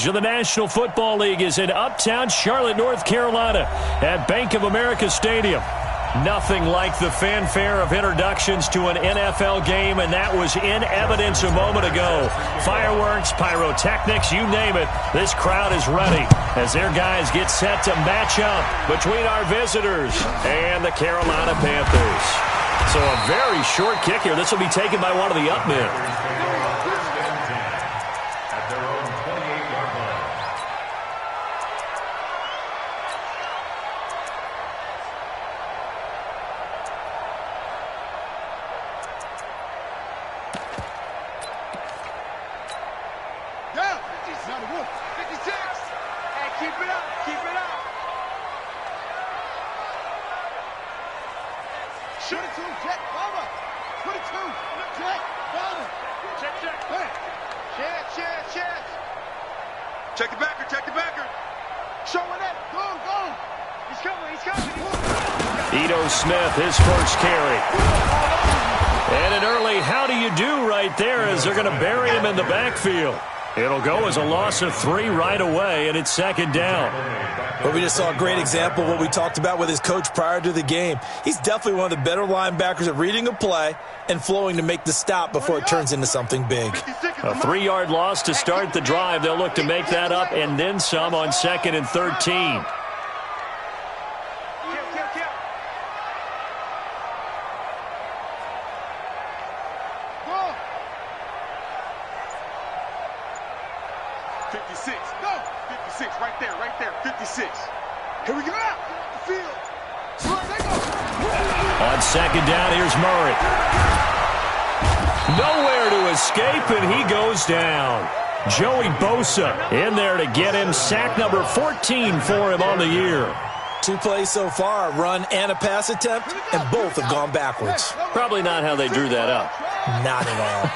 scrimmage of the National Football League is in uptown Charlotte, North Carolina at Bank of America Stadium. Nothing like the fanfare of introductions to an NFL game, and that was in evidence a moment ago. Fireworks, pyrotechnics, you name it. This crowd is ready as their guys get set to match up between our visitors and the Carolina Panthers. So a very short kick here. This will be taken by one of the up men. Check the backer, check the backer. Showing it. Go, go. He's coming, he's coming. Ito Smith, his first carry. And an early how do you do right there as they're going to bury him in the backfield. It'll go as a loss of 3 right away, and it's second down. Well, we just saw a great example of what we talked about with his coach prior to the game. He's definitely one of the better linebackers at reading a play and flowing to make the stop before it turns into something big. A 3-yard loss to start the drive. They'll look to make that up and then some on 2nd and 13. Here we go. Field. On second down, here's Murray. Nowhere to escape, and he goes down. Joey Bosa in there to get him. Sack number 14 for him on the year. 2 plays so far, a run and a pass attempt, and both have gone backwards. Probably not how they drew that up. Not at all.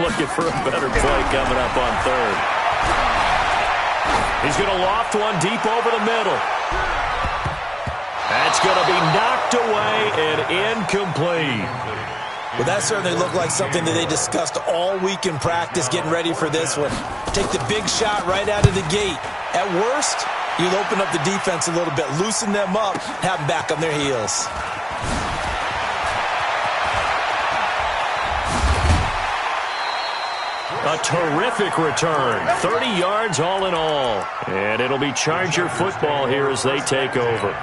Looking for a better play coming up on 3rd. He's going to loft one deep over the middle. That's going to be knocked away and incomplete. Well, that certainly looked like something that they discussed all week in practice getting ready for this one. Take the big shot right out of the gate. At worst, you'll open up the defense a little bit, loosen them up, have them back on their heels. A terrific return. 30 yards all in all. And it'll be Charger football here as they take over.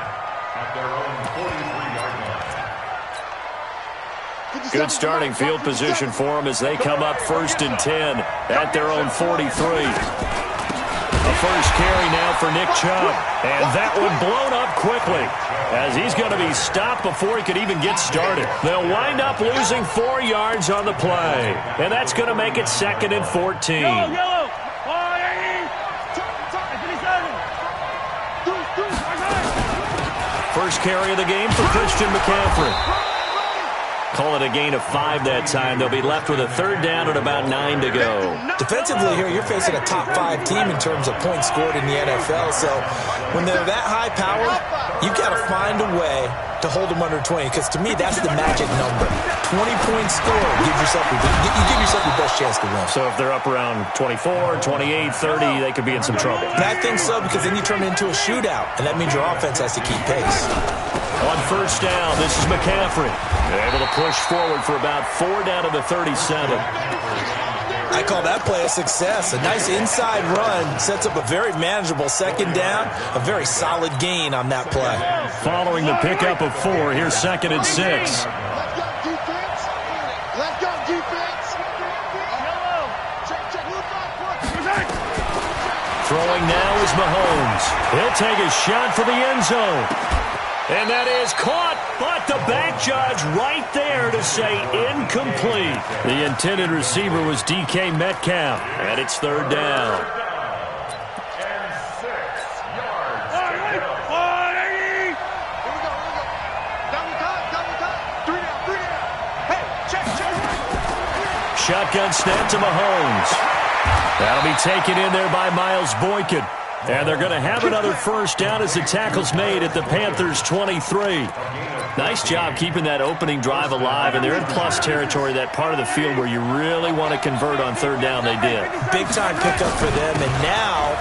Good starting field position for them as they come up 1st and 10 at their own 43. A first carry now for Nick Chubb. And that one blown up quickly as he's going to be stopped before he could even get started. They'll wind up losing 4 yards on the play. And that's going to make it 2nd and 14. First carry of the game for Christian McCaffrey. Call it a gain of 5 that time. They'll be left with a 3rd down and about 9 to go. Defensively here, you're facing a top 5 team in terms of points scored in the NFL. So when they're that high powered, you've got to find a way to hold them under 20. Because to me, that's the magic number. 20 points scored. You give yourself your best chance to win. So if they're up around 24, 28, 30, they could be in some trouble. And I think so, because then you turn it into a shootout. And that means your offense has to keep pace. On first down, this is McCaffrey. Able to push forward for about 4 down to the 37. I call that play a success. A nice inside run sets up a very manageable 2nd down. A very solid gain on that play. Following the pickup of 4, here's 2nd and 6. Let's go, defense. Throwing now is Mahomes. He'll take a shot for the end zone. And that is caught, but the back judge right there to say incomplete. The intended receiver was DK Metcalf, and it's 3rd down. Shotgun snap to Mahomes. That'll be taken in there by Miles Boykin. And they're going to have another first down as the tackle's made at the Panthers' 23. Nice job keeping that opening drive alive, and they're in plus territory, that part of the field where you really want to convert on 3rd down. They did. Big-time pickup for them, and now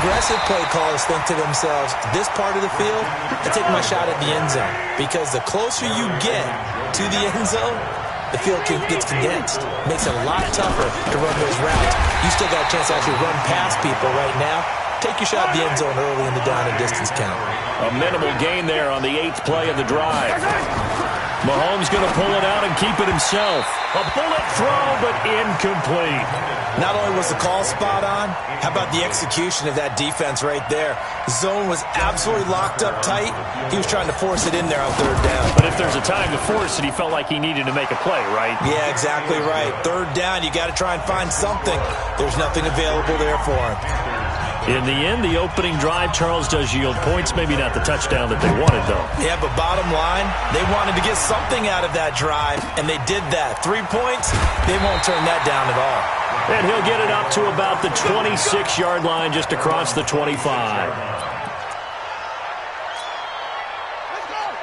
aggressive play callers think to themselves, this part of the field, I take my shot at the end zone. Because the closer you get to the end zone, the field gets condensed. Makes it a lot tougher to run those routes. You still got a chance to actually run past people right now. Take your shot at the end zone early in the down and distance count. A minimal gain there on the 8th play of the drive. Mahomes going to pull it out and keep it himself. A bullet throw, but incomplete. Not only was the call spot on, how about the execution of that defense right there? The zone was absolutely locked up tight. He was trying to force it in there on 3rd down. But if there's a time to force it, he felt like he needed to make a play, right? Yeah, exactly right. 3rd down, you got to try and find something. There's nothing available there for him. In the end, the opening drive, Charles, does yield points. Maybe not the touchdown that they wanted, though. Yeah, but bottom line, they wanted to get something out of that drive, and they did that. 3 points, they won't turn that down at all. And he'll get it up to about the 26-yard line, just across the 25.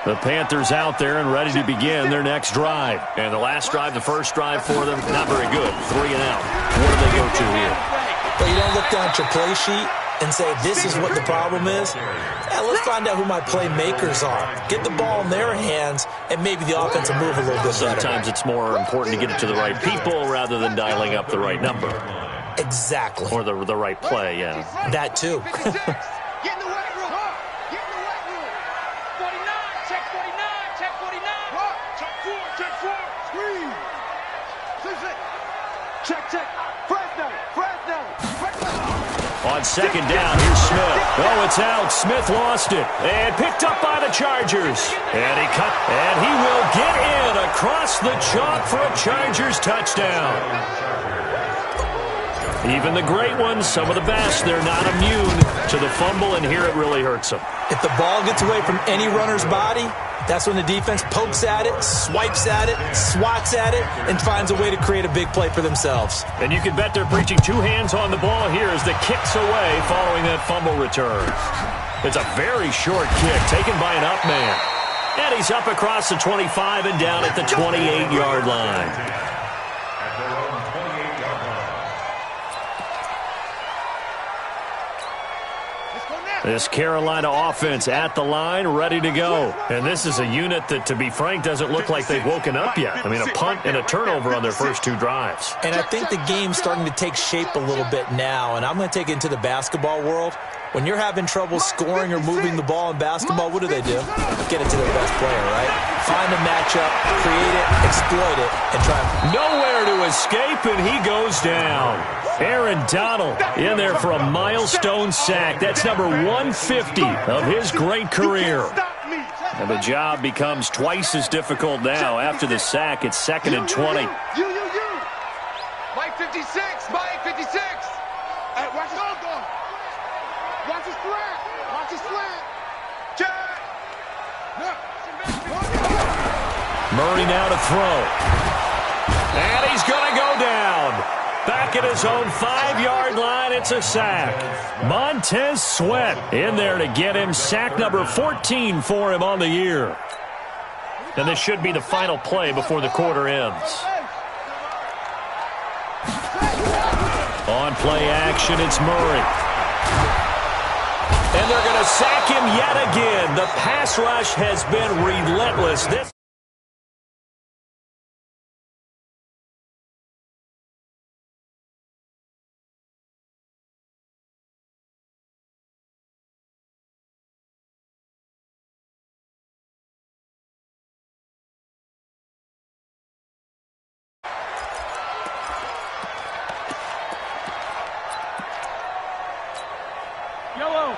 The Panthers out there and ready to begin their next drive. And the last drive, the first drive for them, not very good. 3 and out. What do they go to here? But you don't look down at your play sheet and say, this is what the problem is. Yeah, let's find out who my playmakers are. Get the ball in their hands, and maybe the offense will move a little bit better. Sometimes it's more important to get it to the right people rather than dialing up the right number. Exactly. Or the right play, yeah. That too. Get in the weight room. Get in the weight room. 49. Check 49. Check 49. Check 4. Check 4. Squeeze. Check. Fresno. On 2nd down, here's Smith. Oh, it's out. Smith lost it. And picked up by the Chargers. And he will get in across the chalk for a Chargers touchdown. Even the great ones, some of the best, they're not immune to the fumble, and here it really hurts them. If the ball gets away from any runner's body, that's when the defense pokes at it, swipes at it, swats at it, and finds a way to create a big play for themselves. And you can bet they're preaching 2 hands on the ball here as the kick's away following that fumble return. It's a very short kick taken by an up man. And he's up across the 25 and down at the 28-yard line. This Carolina offense at the line, ready to go. And this is a unit that, to be frank, doesn't look like they've woken up yet. I mean, a punt and a turnover on their first 2 drives. And I think the game's starting to take shape a little bit now, and I'm going to take it into the basketball world. When you're having trouble scoring or moving the ball in basketball, what do? Get it to their best player, right? Find a matchup, create it, exploit it, and try. Nowhere to escape, and he goes down. Aaron Donald in there for a milestone sack. That's number 150 of his great career. And the job becomes twice as difficult now. After the sack, it's 2nd and 20. Mike 56. Mike 56. Hey, watch his go. Watch his slant. Watch his slant. Check. Murray now to throw. And he's going to go down. Back at his own 5-yard line, it's a sack. Montez Sweat in there to get him sack number 14 for him on the year. And this should be the final play before the quarter ends. On play action, it's Murray. And they're going to sack him yet again. The pass rush has been relentless.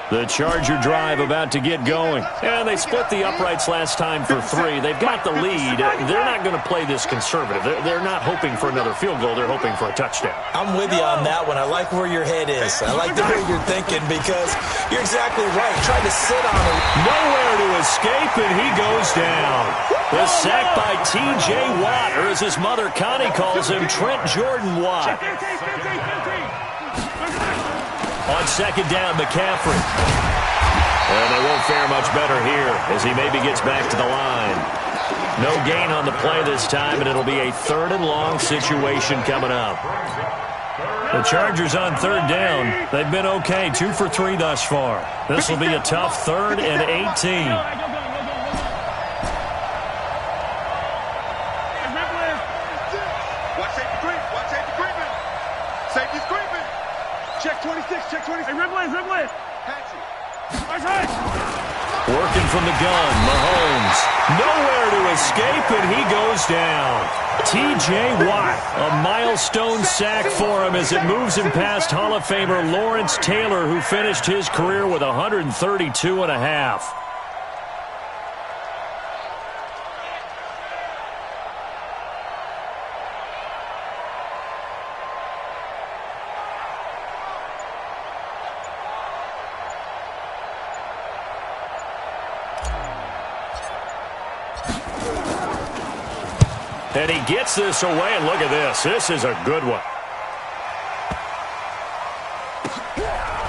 The Charger drive about to get going. And they split the uprights last time for 3. They've got the lead. They're not going to play this conservative. They're not hoping for another field goal. They're hoping for a touchdown. I'm with you on that one. I like where your head is. I like the way you're thinking because you're exactly right. Trying to sit on him. Nowhere to escape, and he goes down. The sack by T.J. Watt, or as his mother Connie calls him, Trent Jordan Watt. On 2nd down, McCaffrey. And they won't fare much better here as he maybe gets back to the line. No gain on the play this time, and it'll be a 3rd and long situation coming up. The Chargers on third down. They've been okay, 2 for 3 thus far. This will be a tough 3rd and 18. Watch safety creep. Watch safety creeping. Safety's creeping. Check 26. Check 26. Hey, Riblet. Patsy. Working from the gun, Mahomes. Nowhere to escape, and he goes down. T.J. Watt, a milestone sack for him as it moves him past Hall of Famer Lawrence Taylor, who finished his career with 132.5. And he gets this away, and look at this. This is a good one.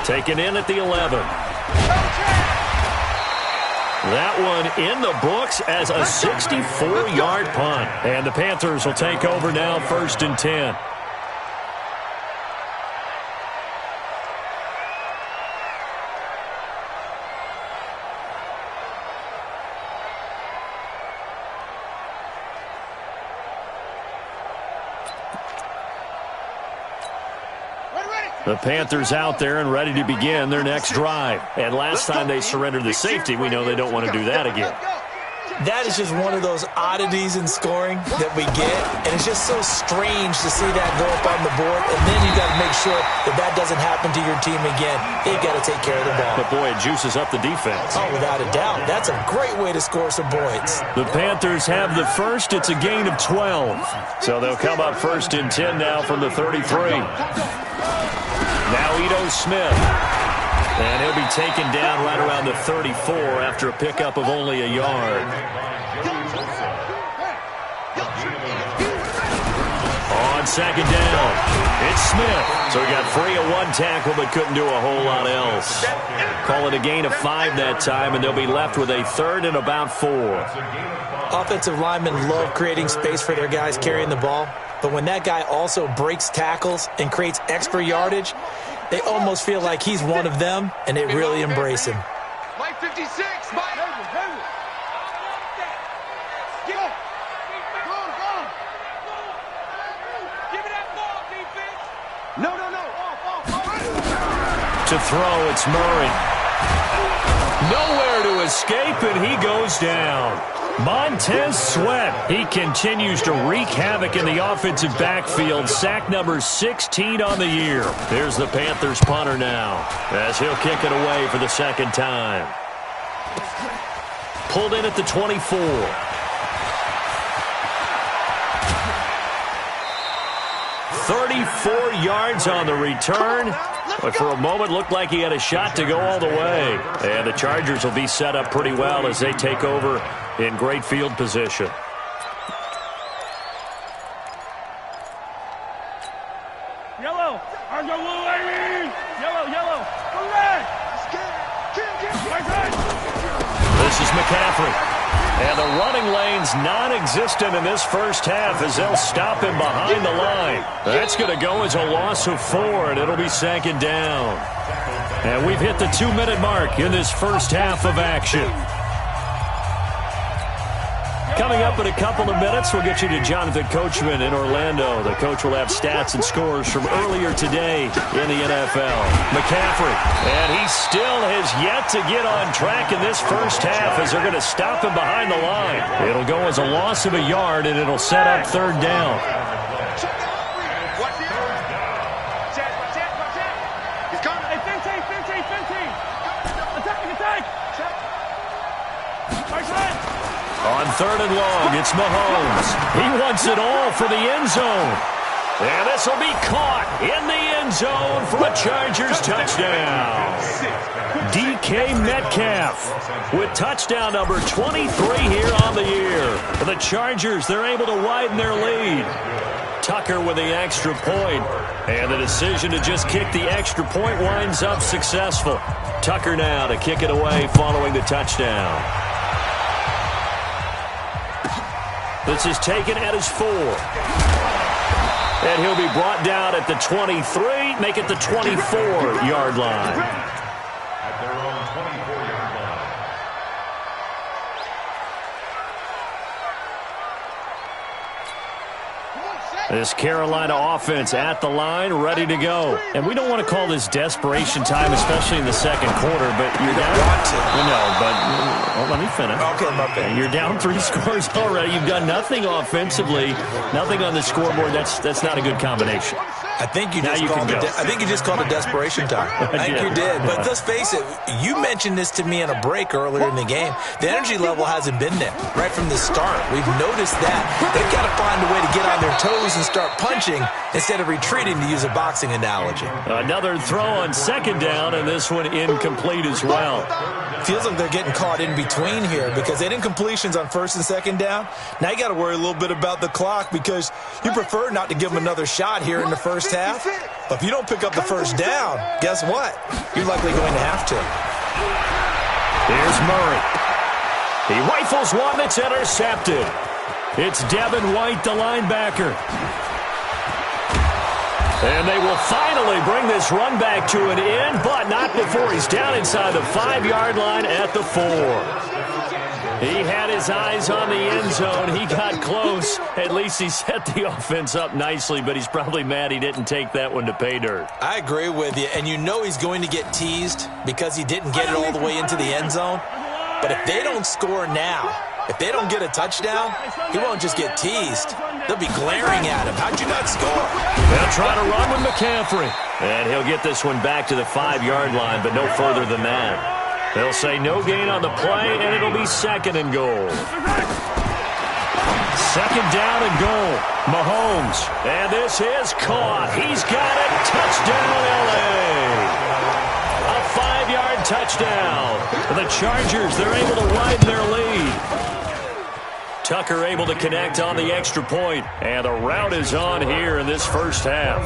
Taken in at the 11. That one in the books as a 64-yard punt. And the Panthers will take over now, 1st and 10. The Panthers out there and ready to begin their next drive. And last time they surrendered the safety, we know they don't want to do that again. That is just one of those oddities in scoring that we get, and it's just so strange to see that go up on the board, and then you got to make sure that that doesn't happen to your team again. They've got to take care of the ball. But, boy, it juices up the defense. Oh, without a doubt. That's a great way to score some points. The Panthers have the first. It's a gain of 12. So they'll come up 1st and 10 now from the 33. Now Ito Smith. And he'll be taken down right around the 34 after a pickup of only a yard. On 2nd down, it's Smith. So he got free of 1 tackle but couldn't do a whole lot else. Call it a gain of 5 that time, and they'll be left with a 3rd and about 4. Offensive linemen love creating space for their guys carrying the ball, but when that guy also breaks tackles and creates extra yardage, they almost feel like he's one of them, and they really embrace him. Mike 56, Mike. Give me that ball, defense. No. To throw, it's Murray. Nowhere to escape, and he goes down. Montez Sweat, he continues to wreak havoc in the offensive backfield. Sack number 16 on the year. Here's the Panthers punter now, as he'll kick it away for the 2nd time. Pulled in at the 24. "34 yards on the return. But for a moment, looked like he had a shot to go all the way. And the Chargers will be set up pretty well as they take over in great field position. Yellow. Yellow. Go red. This is McCaffrey. And the running lane's non-existent in this first half as they'll stop him behind the line. That's going to go as a loss of 4, and it'll be 2nd down. And we've hit the 2-minute mark in this first half of action. Coming up in a couple of minutes, we'll get you to Jonathan Coachman in Orlando. The coach will have stats and scores from earlier today in the NFL. McCaffrey, and he still has yet to get on track in this first half as they're going to stop him behind the line. It'll go as a loss of a yard, and it'll set up 3rd down. He's coming. Hey, Fenty. Attack. On 3rd and long, it's Mahomes. He wants it all for the end zone. And this will be caught in the end zone for a Chargers touchdown. DK Metcalf with touchdown number 23 here on the year. For the Chargers, they're able to widen their lead. Tucker with the extra point. And the decision to just kick the extra point winds up successful. Tucker now to kick it away following the touchdown. This is taken at his 4. And he'll be brought down at the 23, make it the 24-yard line. At their own 24-yard line. This Carolina offense at the line, ready to go. And we don't want to call this desperation time, especially in the second quarter, but you're down. Let me finish. Okay, my bad. You're down 3 scores already. You've done nothing offensively, nothing on the scoreboard. That's not a good combination. I think you just called it desperation time. I think you did. But let's face it, you mentioned this to me in a break earlier in the game. The energy level hasn't been there right from the start. We've noticed that. They've got to find a way to get on their toes and start punching instead of retreating, to use a boxing analogy. Another throw on second down, and this one incomplete as well. Feels like they're getting caught in between here because they didn't completions on first and second down. Now you got to worry a little bit about the clock because you prefer not to give them another shot here in the first half. But if you don't pick up the first down, guess what? You're likely going to have to. Here's Murray. He rifles one that's intercepted. It's Devin White, the linebacker. And they will finally bring this run back to an end, but not before he's down inside the 5-yard line at the 4. He had his eyes on the end zone. He got close. At least he set the offense up nicely, but he's probably mad he didn't take that one to pay dirt. I agree with you, and you know he's going to get teased because he didn't get it all the way into the end zone. But if they don't score now, if they don't get a touchdown, he won't just get teased. They'll be glaring at him. How'd you not score? They'll try to run with McCaffrey. And he'll get this one back to the 5-yard line, but no further than that. They'll say no gain on the play, and it'll be second and goal. Second down and goal. Mahomes. And this is caught. He's got it. Touchdown, L.A. A 5-yard touchdown. The Chargers, they're able to widen their lead. Tucker able to connect on the extra point, and the route is on here in this first half.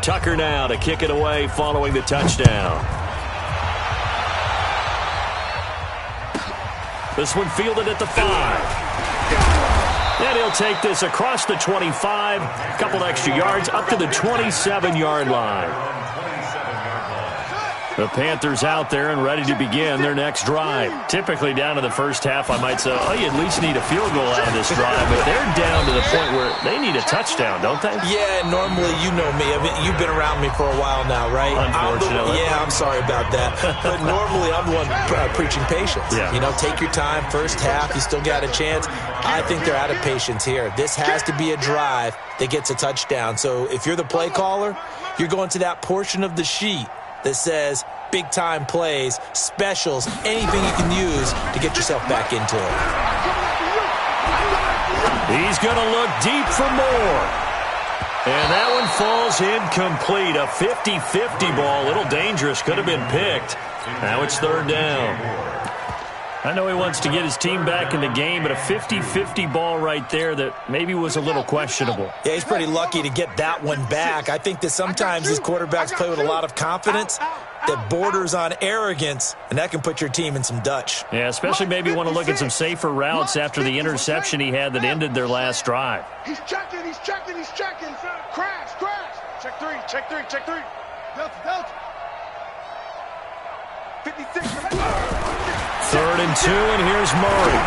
Tucker now to kick it away following the touchdown. This one fielded at the 5. And he'll take this across the 25, a couple extra yards, up to the 27-yard line. The Panthers out there and ready to begin their next drive. Typically down to the first half, I might say, oh, you at least need a field goal out of this drive. But they're down to the point where they need a touchdown, don't they? Yeah, normally, you know me. I mean, you've been around me for a while now, right? Unfortunately. I'm sorry about that. But normally, I'm the one preaching patience. Yeah. You know, take your time. First half, you still got a chance. I think they're out of patience here. This has to be a drive that gets a touchdown. So if you're the play caller, you're going to that portion of the sheet that says big-time plays, specials, anything you can use to get yourself back into it. He's going to look deep for more. And that one falls incomplete. A 50-50 ball. A little dangerous. Could have been picked. Now it's third down. I know he wants to get his team back in the game, but a 50-50 ball right there that maybe was a little questionable. Yeah, he's pretty lucky to get that one back. I think that sometimes these quarterbacks play with a lot of confidence that borders on arrogance, and that can put your team in some Dutch. Yeah, especially maybe want to look at some safer routes after the interception he had that ended their last drive. He's checking. Crash. Check three. Delta. 56. Third and 2, and here's Murray.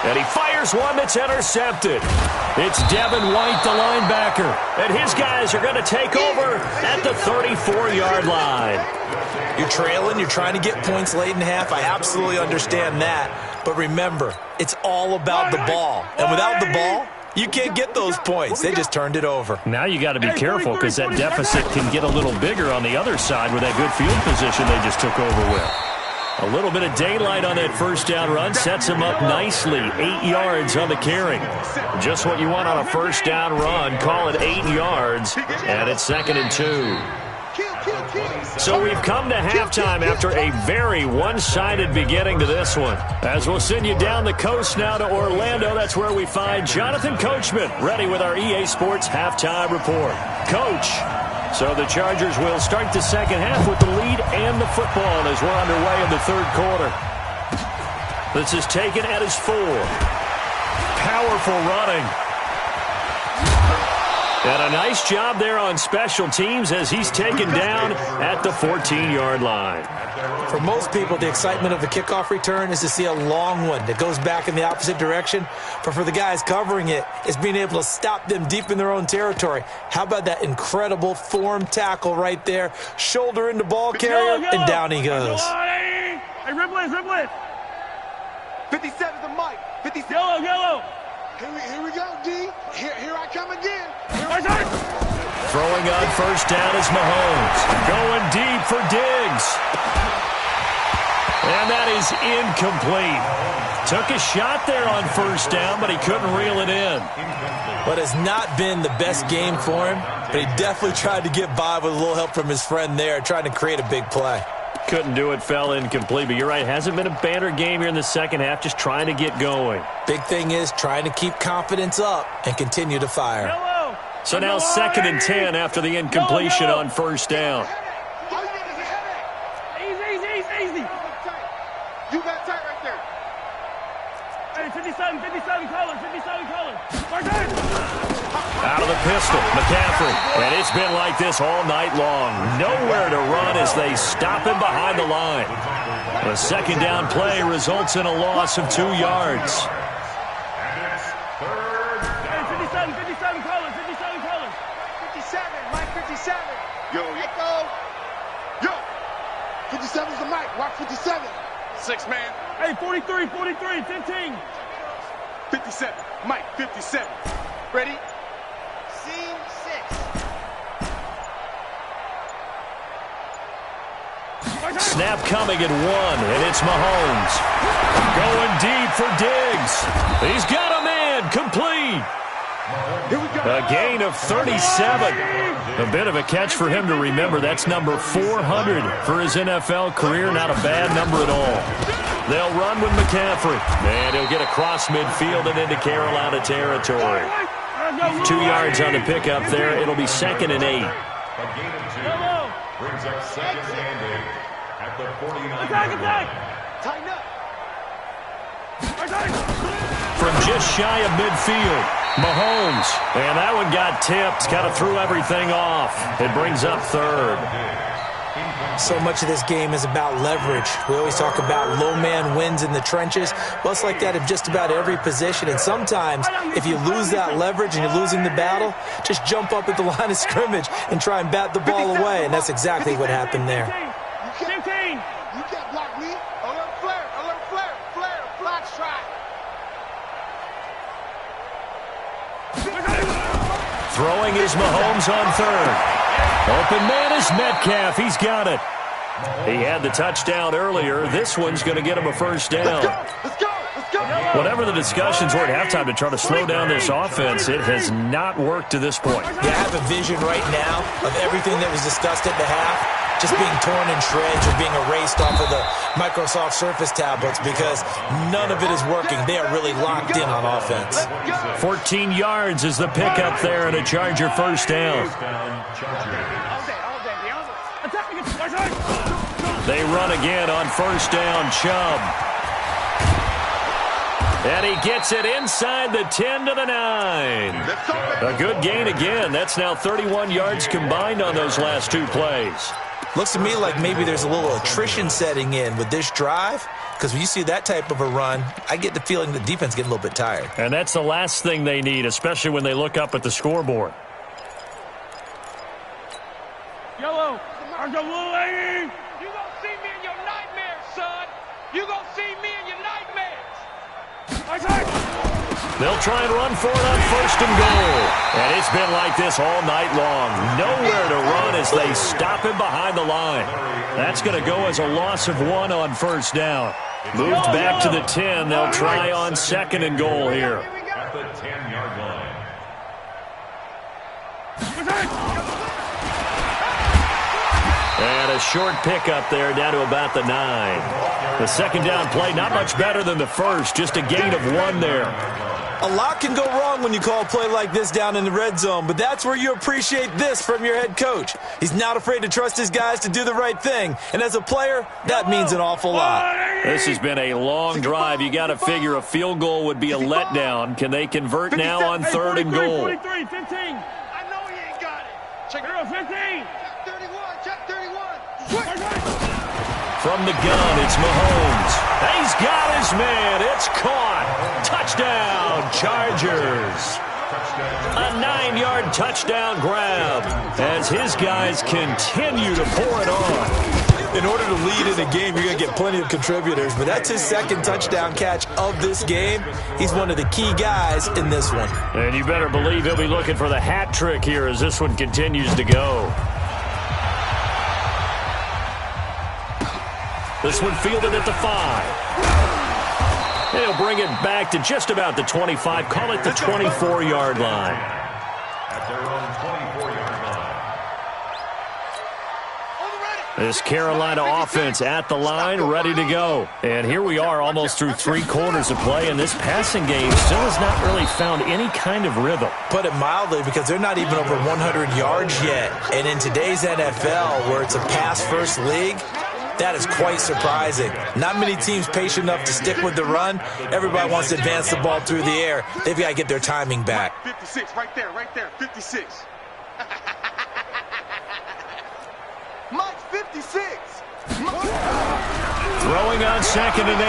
And he fires one that's intercepted. It's Devin White, the linebacker. And his guys are going to take over at the 34-yard line. You're trailing. You're trying to get points late in half. I absolutely understand that. But remember, it's all about the ball. And without the ball, you can't get those points. They just turned it over. Now you got to be careful because that deficit can get a little bigger on the other side with that good field position they just took over with. A little bit of daylight on that first down run sets him up nicely. 8 yards on the carry. Just what you want on a first down run. Call it 8 yards. And it's second and 2. So we've come to halftime after a very one-sided beginning to this one. As we'll send you down the coast now to Orlando, that's where we find Jonathan Coachman ready with our EA Sports Halftime Report. Coach. So the Chargers will start the second half with the lead and the football as we're underway in the third quarter. This is taken at his 4. Powerful running. And a nice job there on special teams as he's taken down at the 14-yard line. For most people, the excitement of a kickoff return is to see a long one that goes back in the opposite direction. But for the guys covering it, it's being able to stop them deep in their own territory. How about that incredible form tackle right there? Shoulder into ball carrier, and down he goes. Hey, rip it. 57's the mic. 57. Yellow. Here we go, D. Here I come again. Throwing on first down is Mahomes. Going deep for Diggs. And that is incomplete. Took a shot there on first down, but he couldn't reel it in. But it's not been the best game for him, but he definitely tried to get by with a little help from his friend there, trying to create a big play. Couldn't do it, fell incomplete. But you're right, hasn't been a banner game here in the second half, just trying to get going. Big thing is trying to keep confidence up and continue to fire. So now 2nd and 10 after the incompletion on first down. Easy. You got tight right there. Hey, 57 colors. Out of the pistol, McCaffrey. And it's been like this all night long. Nowhere to run as they stop him behind the line. The second down play results in a loss of 2 yards. Hey, 57 colors. 57, Mike 57. Yo. 57's the mic. Watch 57. 6 man. Hey, 43, 15. 57, Mike 57. Ready? Scene 6. Snap coming at 1, and it's Mahomes. Going deep for Diggs. He's got a man, complete. A gain of 37. A bit of a catch for him to remember. That's number 400 for his NFL career. Not a bad number at all. They'll run with McCaffrey. And he'll get across midfield and into Carolina territory. 2 yards on the pickup there. It'll be 2nd and 8. A gain of 2 brings up 2nd and 8 at the 49-yard Tighten up. From just shy of midfield, Mahomes. And that one got tipped. Kind of threw everything off. It brings up 3rd. So much of this game is about leverage. We always talk about low man wins in the trenches. Well, it's like that in just about every position. And sometimes, if you lose that leverage and you're losing the battle, just jump up at the line of scrimmage and try and bat the ball away. And that's exactly what happened there. You can't block me. Alert flare. Flash strike. Throwing is Mahomes on 3rd. Open man is Metcalf. He's got it. He had the touchdown earlier. This one's going to get him a first down. Let's go. Whatever the discussions were at halftime to try to slow down this offense, it has not worked to this point. Yeah, I have a vision right now of everything that was discussed at the half just being torn in shreds or being erased off of the Microsoft Surface tablets because none of it is working. They are really locked in on offense. 14 yards is the pickup there and a Charger first down. They run again on first down, Chubb. And he gets it inside the 10 to the 9. A good gain again. That's now 31 yards combined on those last 2 plays. Looks to me like maybe there's a little attrition setting in with this drive, because when you see that type of a run, I get the feeling the defense getting a little bit tired. And that's the last thing they need, especially when they look up at the scoreboard. Yellow. You gonna see me in your nightmares, son. You gonna see me in your nightmares. They'll try and run for it on first and goal. And it's been like this all night long. Nowhere to run as they stop him behind the line. That's going to go as a loss of 1 on first down. Moved back to the 10. They'll try on 2nd and goal here. At the 10-yard line. And a short pickup there down to about the 9. The second down play, not much better than the first. Just a gain of 1 there. A lot can go wrong when you call a play like this down in the red zone, but that's where you appreciate this from your head coach. He's not afraid to trust his guys to do the right thing, and as a player, that means an awful lot. This has been a long drive. You got to figure a field goal would be a letdown. Can they convert now on 3rd and goal? 43, 15. I know Check 15. Check 31. Check 31. From the gun, it's Mahomes. He's got his man. It's caught. Touchdown, Chargers. A 9-yard touchdown grab as his guys continue to pour it on. In order to lead in a game, you're going to get plenty of contributors, but that's his second touchdown catch of this game. He's one of the key guys in this one. And you better believe he'll be looking for the hat trick here as this one continues to go. This one fielded at the 5. He'll bring it back to just about the 25. Call it the 24-yard line. At their own 24-yard line. This Carolina offense at the line, ready to go. And here we are almost through 3 quarters of play, and this passing game still has not really found any kind of rhythm. Put it mildly, because they're not even over 100 yards yet. And in today's NFL, where it's a pass-first league, that is quite surprising. Not many teams patient enough to stick with the run. Everybody wants to advance the ball through the air. They've got to get their timing back. 56, right there, 56. Mike's 56. Throwing on 2nd and 8.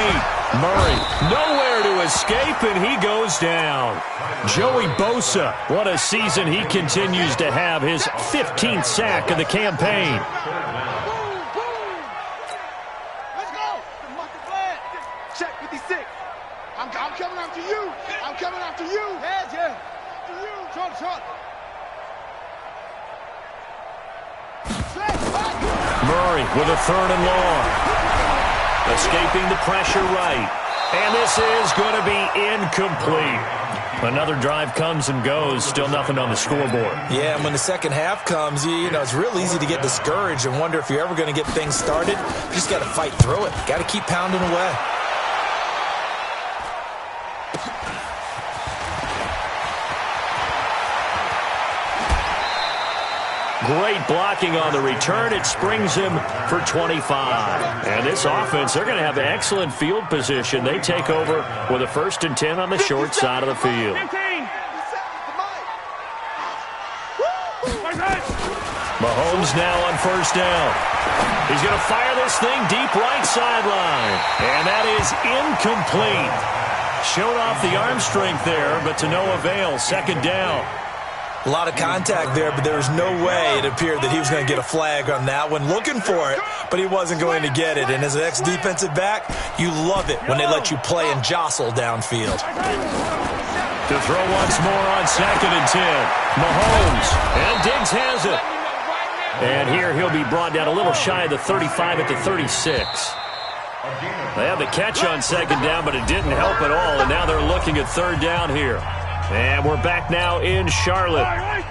Murray, nowhere to escape, and he goes down. Joey Bosa, what a season he continues to have. His 15th sack of the campaign. Check 56. I'm coming after you. I'm coming after you. Yeah. After you. Short. Murray with a 3rd and long. Escaping the pressure right. And this is going to be incomplete. Another drive comes and goes. Still nothing on the scoreboard. Yeah, and when the second half comes, you know, it's real easy to get discouraged and wonder if you're ever going to get things started. You just got to fight through it. Got to keep pounding away. Great blocking on the return. It springs him for 25. And this offense, they're going to have excellent field position. They take over with a 1st and 10 on the short side of the field. Mahomes now on 1st down. He's going to fire this thing deep right sideline. And that is incomplete. Showed off the arm strength there, but to no avail. 2nd down. A lot of contact there, but there was no way it appeared that he was going to get a flag on that one. Looking for it, but he wasn't going to get it. And as an ex-defensive back, you love it when they let you play and jostle downfield. To throw once more on 2nd and 10. Mahomes, and Diggs has it. And here he'll be brought down a little shy of the 35 at the 36. They had the catch on 2nd down, but it didn't help at all. And now they're looking at 3rd down here. And we're back now in Charlotte.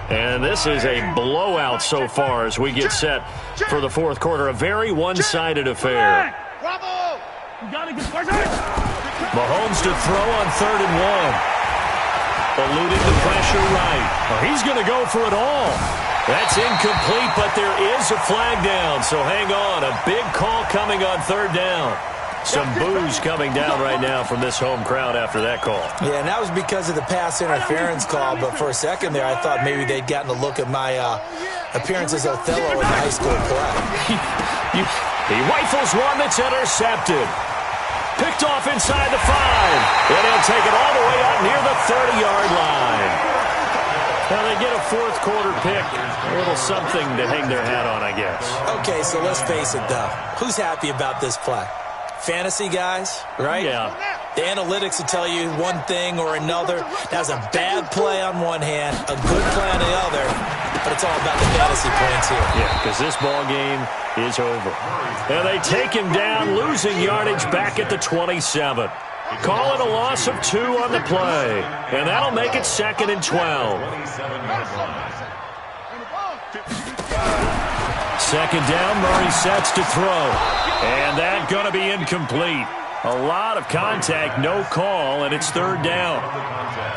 And this is a blowout so far as we get set for the 4th quarter. A very one-sided affair. Mahomes to throw on 3rd and 1. Eluding the pressure right. Well, he's going to go for it all. That's incomplete, but there is a flag down. So hang on. A big call coming on 3rd down. Some boos coming down right now from this home crowd after that call. Yeah, and that was because of the pass interference call. But for a second there, I thought maybe they'd gotten a look at my appearance as Othello in the high school play. He rifles one that's intercepted. Picked off inside the 5. And he'll take it all the way out near the 30-yard line. Well, they get a 4th quarter pick. A little something to hang their hat on, I guess. Okay, so let's face it, though. Who's happy about this play? Fantasy guys, right? Yeah. The analytics will tell you one thing or another. That was a bad play on one hand, a good play on the other, but it's all about the fantasy points here. Yeah, because this ball game is over. And they take him down, losing yardage back at the 27. Call it a loss of 2 on the play. And that'll make it 2nd and 12. 2nd down, Murray sets to throw. And that's going to be incomplete. A lot of contact, no call, and it's 3rd down.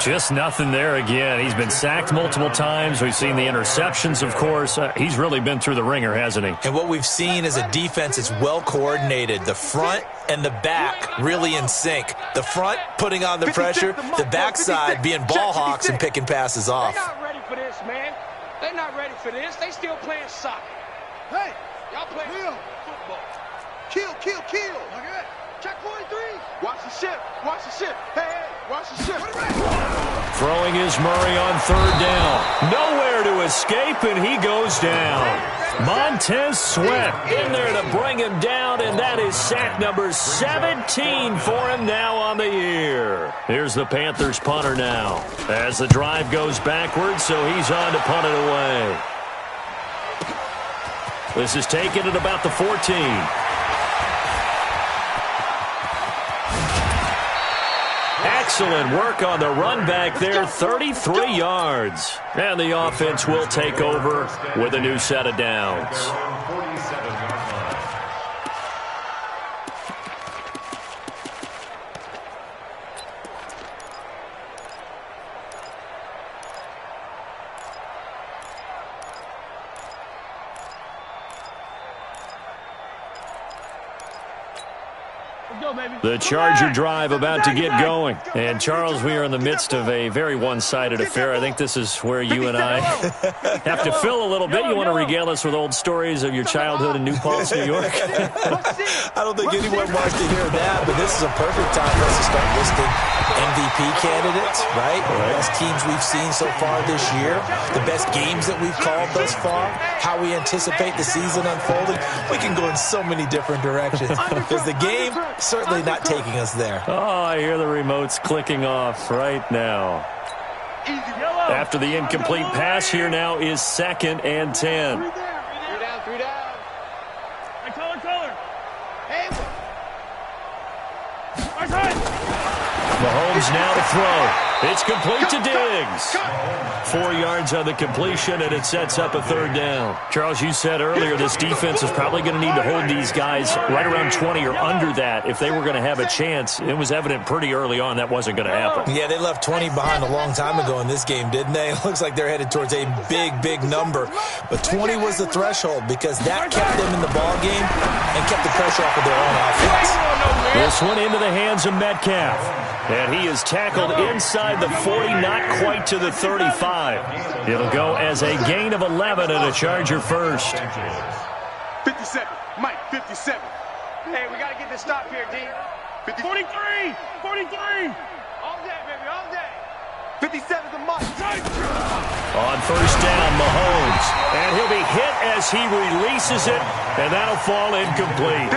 Just nothing there again. He's been sacked multiple times. We've seen the interceptions, of course. He's really been through the ringer, hasn't he? And what we've seen is a defense that's well coordinated. The front and the back really in sync. The front putting on the pressure, the backside being ball hawks and picking passes off. They're not ready for this, man. They're not ready for this. They still playing soccer. Hey, y'all playing football. Kill. Look at that. Check 43. Watch the ship. Hey, watch the ship. Throwing is Murray on third down. Nowhere to escape, and he goes down. Montez Sweat in there to bring him down, and that is sack number 17 for him now on the year. Here's the Panthers punter now as the drive goes backwards, so he's on to punt it away. This is taken at about the 14. Excellent work on the run back there, 33 yards. And the offense will take over with a new set of downs. The Charger drive about to get going. And, Charles, we are in the midst of a very one-sided affair. I think this is where you and I have to fill a little bit. You want to regale us with old stories of your childhood in New Paltz, New York? I don't think anyone wants to hear that, but this is a perfect time for us to start listing MVP candidates, right? The best teams we've seen so far this year, the best games that we've called thus far, how we anticipate the season unfolding. We can go in so many different directions because the game certainly not taking us there. Oh, I hear the remotes clicking off right now. After the incomplete pass, here now is 2nd and 10. 3 down. Hey, color. Hey. Mahomes now to throw. It's complete to Diggs. 4 yards on the completion, and it sets up a 3rd down. Charles, you said earlier this defense is probably going to need to hold these guys right around 20 or under that if they were going to have a chance. It was evident pretty early on that wasn't going to happen. Yeah, they left 20 behind a long time ago in this game, didn't they? It looks like they're headed towards a big number. But 20 was the threshold because that kept them in the ball game and kept the pressure off of their own offense. This one into the hands of Metcalf. And he is tackled inside the 40, not quite to the 35. It'll go as a gain of 11 and a Charger first. 57. Mike, 57. Hey, we got to get this stop here, D. 43. All day, baby, all day. 57 is a must. On first down, Mahomes. And he'll be hit as he releases it, and that'll fall incomplete.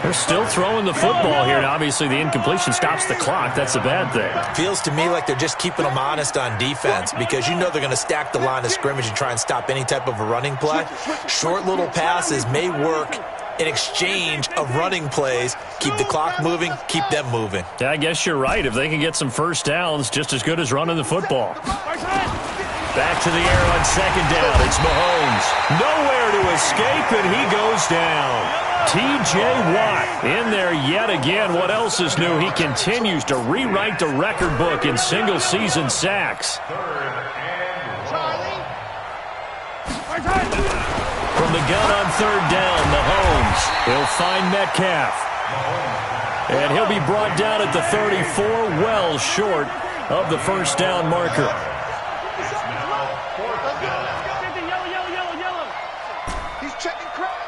They're still throwing the football here, and obviously the incompletion stops the clock. That's a bad thing. Feels to me like they're just keeping them honest on defense because you know they're going to stack the line of scrimmage and try and stop any type of a running play. Short little passes may work in exchange of running plays. Keep the clock moving, keep them moving. Yeah, I guess you're right. If they can get some first downs, just as good as running the football. Back to the air on 2nd down. It's Mahomes. Nowhere to escape, and he goes down. T.J. Watt in there yet again. What else is new? He continues to rewrite the record book in single-season sacks. From the gun on 3rd down, Mahomes. He'll find Metcalf. And he'll be brought down at the 34, well short of the first down marker. He's checking crack.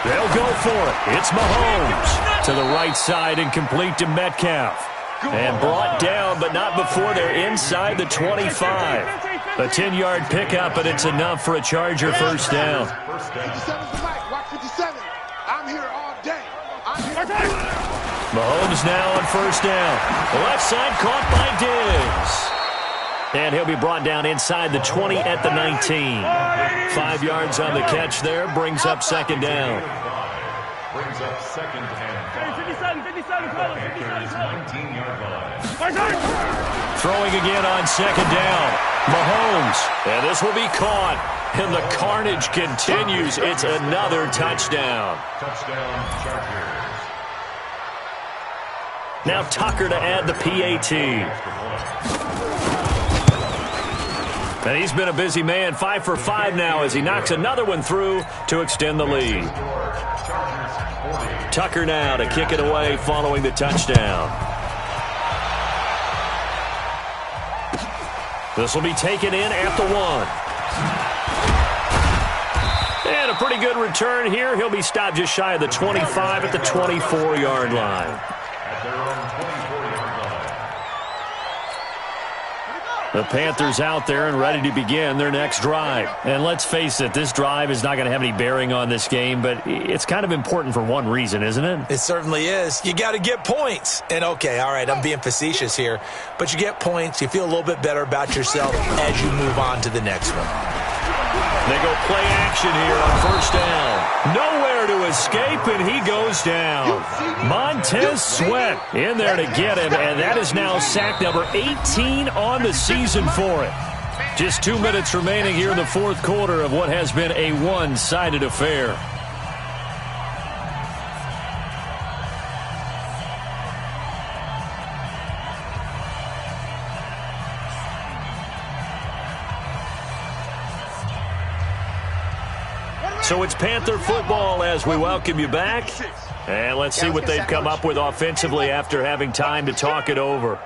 They'll go for it. It's Mahomes to the right side and complete to Metcalf. And brought down, but not before they're inside the 25. A 10-yard pickup, and it's enough for a Charger first down. 57's the mic. Watch 57. I'm here all day. Mahomes now on first down. Left side caught by Diggs. And he'll be brought down inside the 20 at the 19. 5 yards on the catch there. Brings up 2nd down. Brings up 2nd and 5. 57, 19-yard line. Throwing again on 2nd down. Mahomes. And this will be caught. And the carnage continues. It's another touchdown. Touchdown, Chargers. Now Tucker to add the PAT. And he's been a busy man, 5 for 5 now as he knocks another one through to extend the lead. Tucker now to kick it away following the touchdown. This will be taken in at the 1. And a pretty good return here. He'll be stopped just shy of the 25 at the 24-yard line. At their own 24-yard line. The Panthers out there and ready to begin their next drive. And let's face it, this drive is not going to have any bearing on this game, but it's kind of important for one reason, isn't it? It certainly is. You got to get points. And, okay, all right, I'm being facetious here, but you get points, you feel a little bit better about yourself as you move on to the next one. They go play action here on first down. Nowhere to escape, and he goes down. Montez Sweat in there to get him, and that is now sack number 18 on the season for it. Just 2 minutes remaining here in the fourth quarter of what has been a one-sided affair. So it's Panther football as we welcome you back. And let's see what they've come up with offensively after having time to talk it over.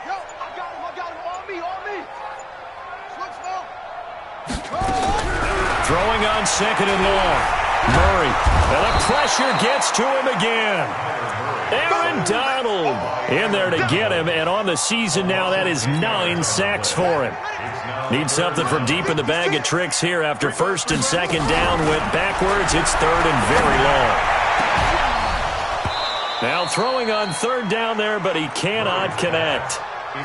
Yo, I got him. On me. Throwing on second and long. Murray. And the pressure gets to him again. Aaron Donald in there to get him. And on the season now, that is 9 sacks for him. Needs something from deep in the bag of tricks here after first and second down went backwards. It's third and very long. Now throwing on third down there, but he cannot connect.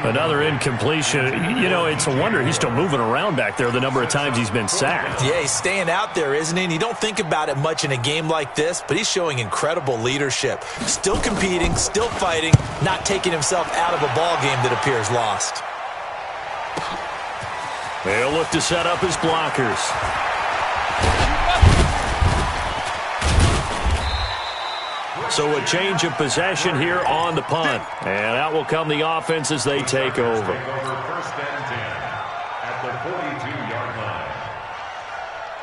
Another incompletion. You know, it's a wonder he's still moving around back there the number of times he's been sacked. Yeah, he's staying out there, isn't he? And you don't think about it much in a game like this, but he's showing incredible leadership. Still competing, still fighting, not taking himself out of a ball game that appears lost. They'll look to set up his blockers. So a change of possession here on the punt. And out will come the offense as they take over. First and 10 at the 42-yard line.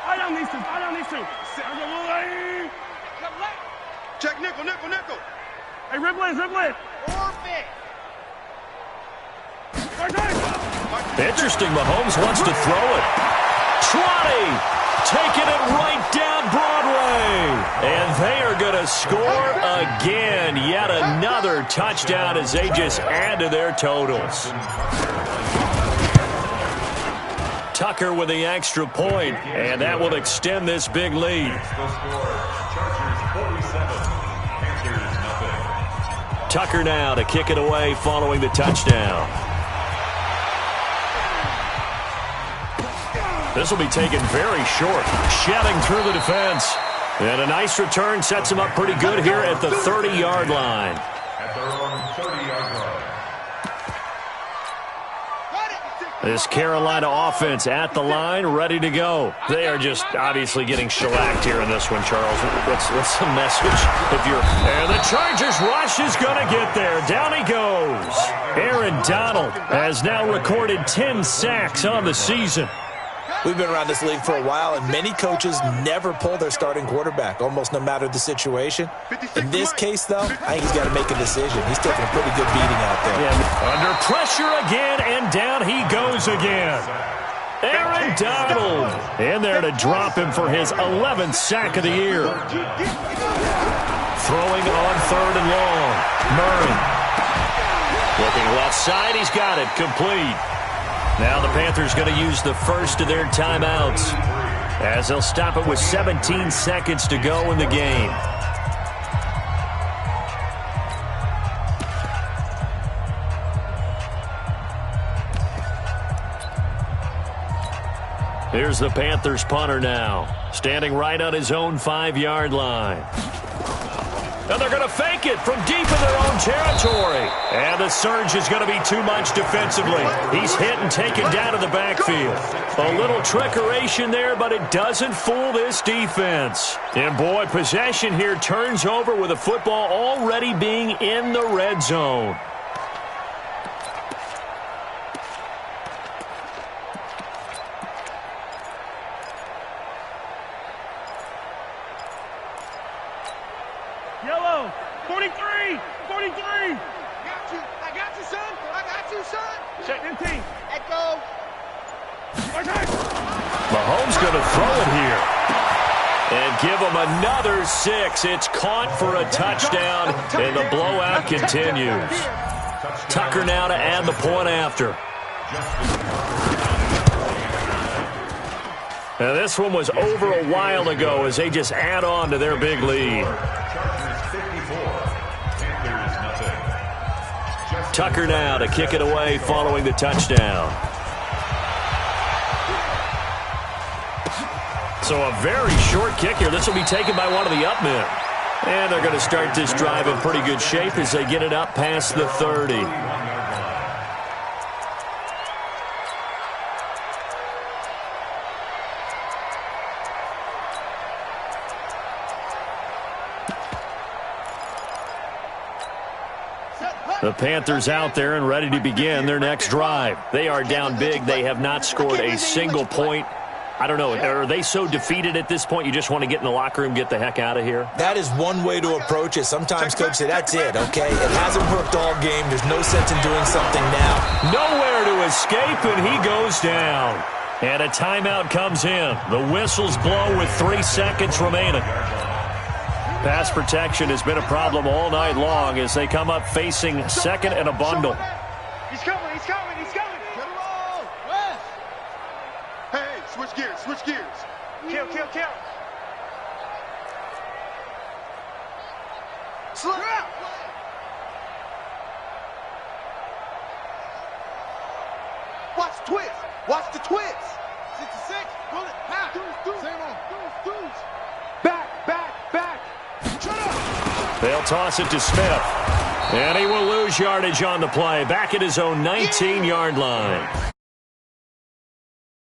I don't need to. Check nickel. Hey, Riblin. Orbit. Interesting, Mahomes wants to throw it. Trotty taking it right down Broadway. And they are going to score again. Yet another touchdown as they just add to their totals. Tucker with the extra point, and that will extend this big lead. The score, Chargers 47, Panthers nothing. Tucker now to kick it away following the touchdown. This will be taken very short, shedding through the defense. And a nice return sets him up pretty good here at the 30-yard line. At their own 30-yard line. This Carolina offense at the line, ready to go. They are just obviously getting shellacked here in this one, Charles. What's the message? And the Chargers rush is going to get there. Down he goes. Aaron Donald has now recorded 10 sacks on the season. We've been around this league for a while, and many coaches never pull their starting quarterback, almost no matter the situation. In this case, though, I think he's got to make a decision. He's taking a pretty good beating out there. Yeah, under pressure again, and down he goes again. Aaron Donald in there to drop him for his 11th sack of the year. Throwing on third and long. Murray. Looking left side, he's got it, complete. Now the Panthers going to use the first of their timeouts as they'll stop it with 17 seconds to go in the game. Here's the Panthers punter now, standing right on his own 5-yard line. And they're going to fake it from deep in their own territory. And the surge is going to be too much defensively. He's hit and taken down to the backfield. A little trickeration there, but it doesn't fool this defense. And boy, possession here turns over with the football already being in the red zone. Yellow, 43. I got you, son. Set 15. Echo. Mahomes going to throw it here. And give him another 6. It's caught for a touchdown, and the blowout continues. Tucker now to add the point after. And this one was over a while ago as they just add on to their big lead. Tucker now to kick it away following the touchdown. So a very short kick here. This will be taken by one of the up men. And they're going to start this drive in pretty good shape as they get it up past the 30. The Panthers out there and ready to begin their next drive. They are down big. They have not scored a single point. I don't know. Are they so defeated at this point you just want to get in the locker room, get the heck out of here? That is one way to approach it. Sometimes coach say, that's it, okay? It hasn't worked all game. There's no sense in doing something now. Nowhere to escape, and he goes down. And a timeout comes in. The whistles blow with 3 seconds remaining. Pass protection has been a problem all night long as they come up facing second and a bundle. He's coming, he's coming, he's coming. Get him all. West. Hey, switch gears, switch gears. Kill, kill, kill. Slow out. Watch the twist. Watch the twist. 66. Pull it. Half. Deuce. Same on. Deuce. Back, back, back. They'll toss it to Smith. And he will lose yardage on the play. Back at his own 19-yard line.